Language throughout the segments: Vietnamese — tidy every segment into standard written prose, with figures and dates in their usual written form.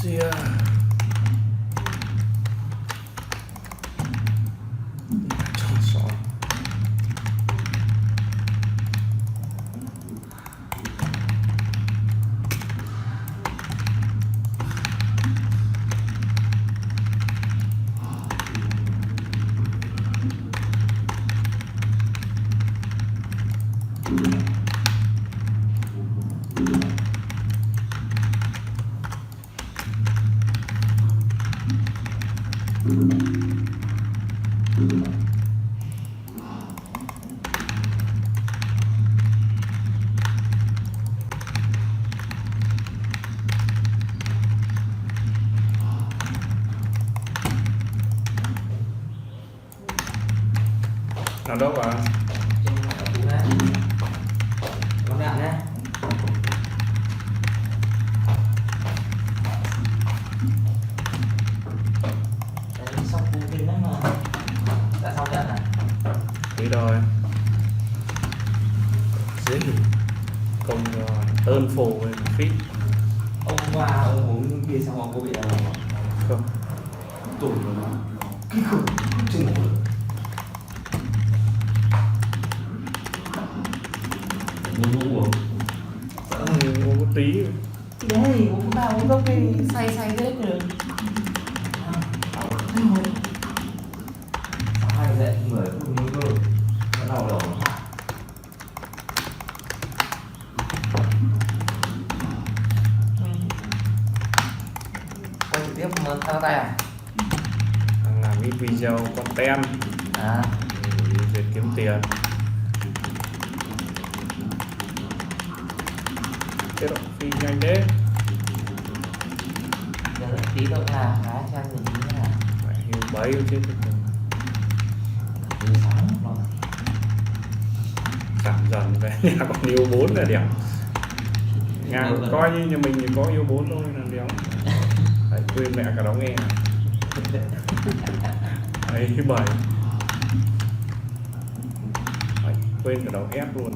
Russia. Choson. Nào đâu à? Trên ở tủ này. Có đạn nhé. Đấy, xong cú kinh lắm mà. Đã xong trận à? Tí rồi. Dễ công ơn phù với phí. Ông qua ông uống bia xong ông có bị nào Không. tủi rồi nó kinh khủng chưa ngủ được. Muốn uống Uống một tí. đấy uống ba uống gốc cái say say thế rồi sáng nay dậy 10 phút nghỉ cơ nó đau đầu quay trực tiếp thao tay à? Đang làm cái video content À để kiếm tiền. Thế độ phi nhanh thế. giờ tí nữa là hái xem mình tí nữa là Phải hiu bấy chứ. từ sáng rồi Giảm dần về nhà còn yêu 4 là đẹp. Nhà coi như nhà mình thì có yêu 4 thôi là đẹp. Phải quên mẹ cả đó nghe. Đấy 7. Đấy, quên cả đó ép luôn.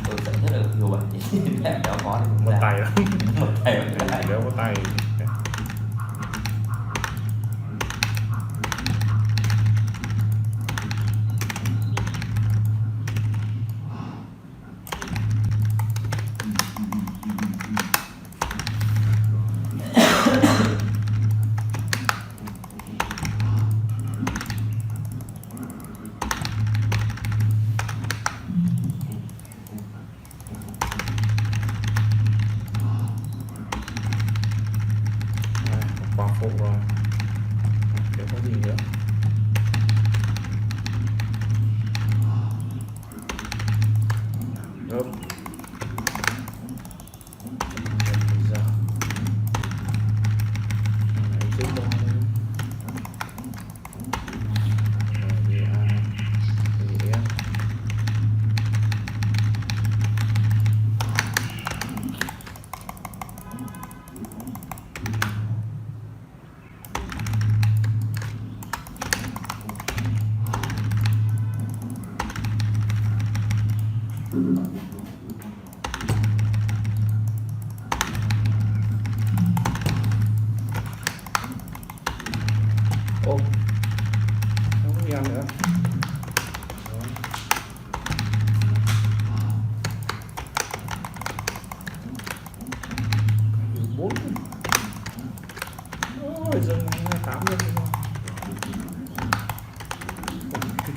tôi sợ nhất là nhiều bạn thì mẹ béo có thì cũng Một ra. tay lắm. Một tay một tay Béo có tay. Quả phụ rồi. Để có gì nữa. Gấp. Giờ. Đấy, trước đó thôi. Rồi đi ai. Đi em. Ô, không có em nữa. Đó. Bốn. Ôi dừng 28 luôn.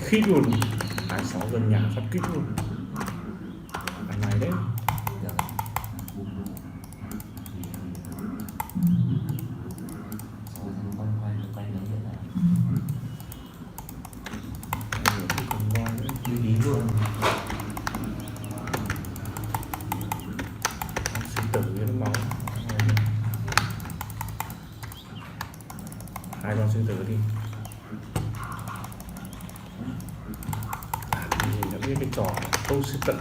Khít luôn. 26 dân nhà phát kích luôn. Đằng này đấy. quay nữa nữa này Còn ngon nữa. đi bí luôn Sư tử với nó máu. Hai con sư tử đi. Nhìn đã biết cái trò câu sư tử.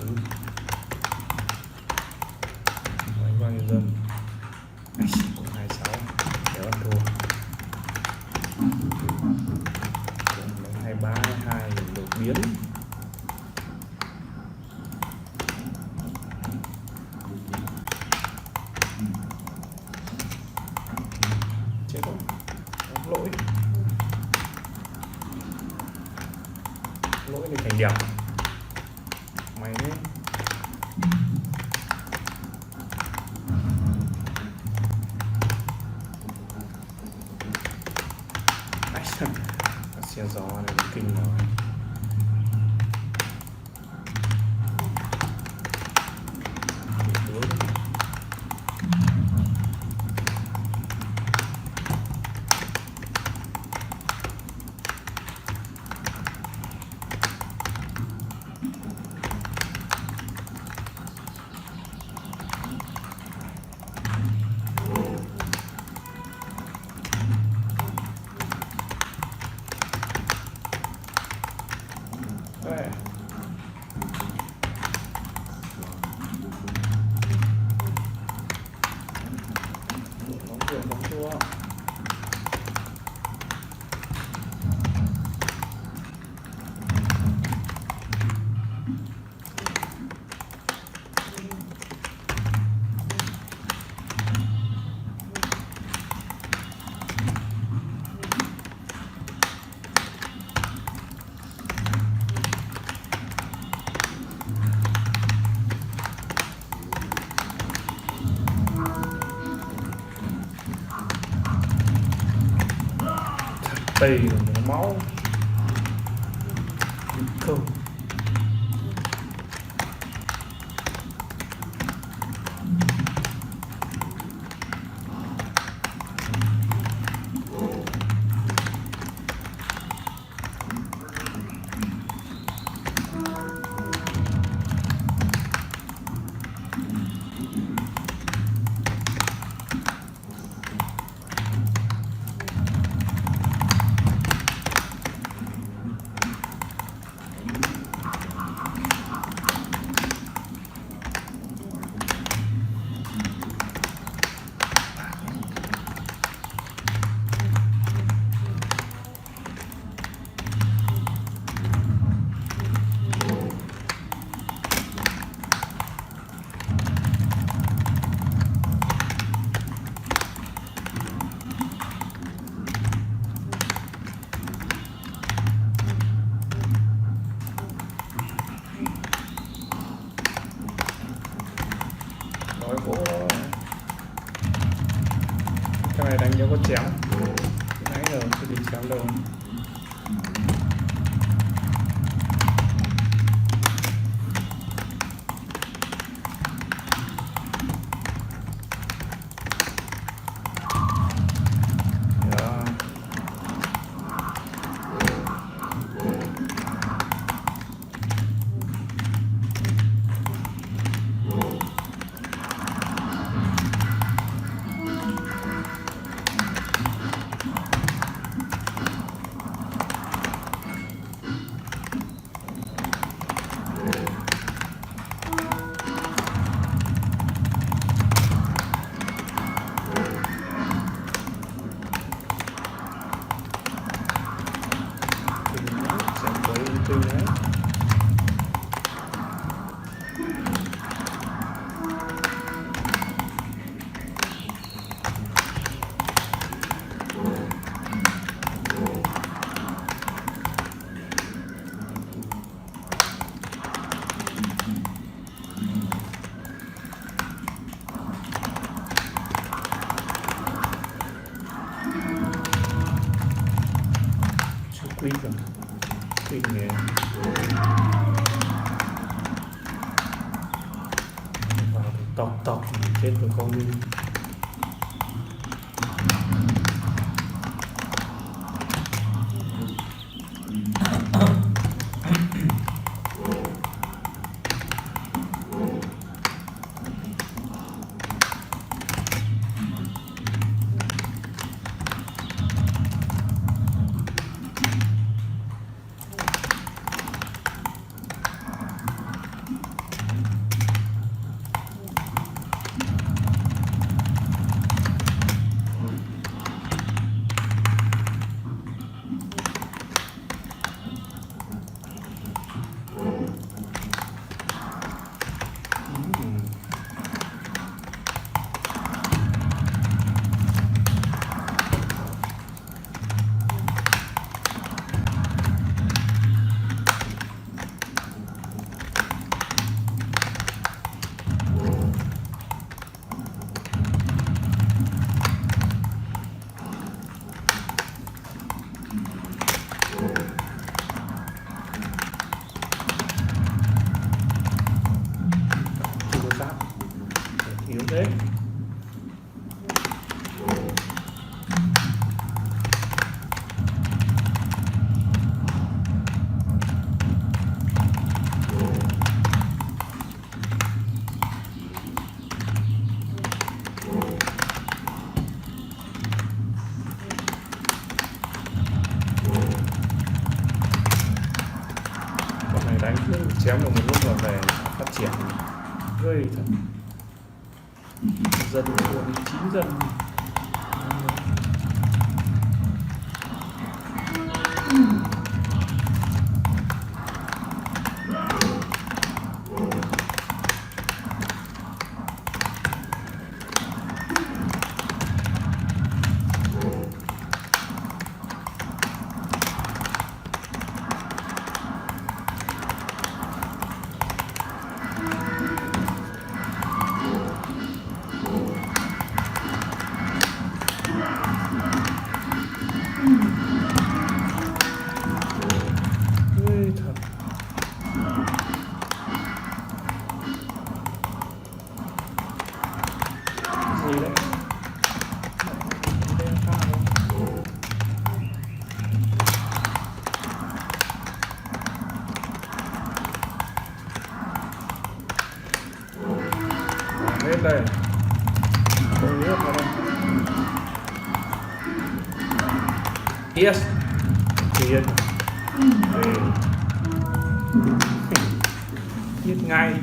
Đánh bao nhiêu dân. Cũng 26. Kéo ăn thua. 23, 22 đột biến. đẹp. Mày đấy. Xe gió này kinh rồi. Đây. Bóng chua. Tì rồi nó máu không. Nói gỗ cái này đánh dấu có chéo. Nãy giờ chưa bị chéo đâu. Tư đấy. Chưa quý rồi. Kinh nghề vào tọc chết rồi con đi. yếu thế. Này đánh cứ chém được một lúc là về phát triển gây thật dân luôn 9 dân gì đấy đen pha luôn lên đây không nước vào đây yes tiền giết ngay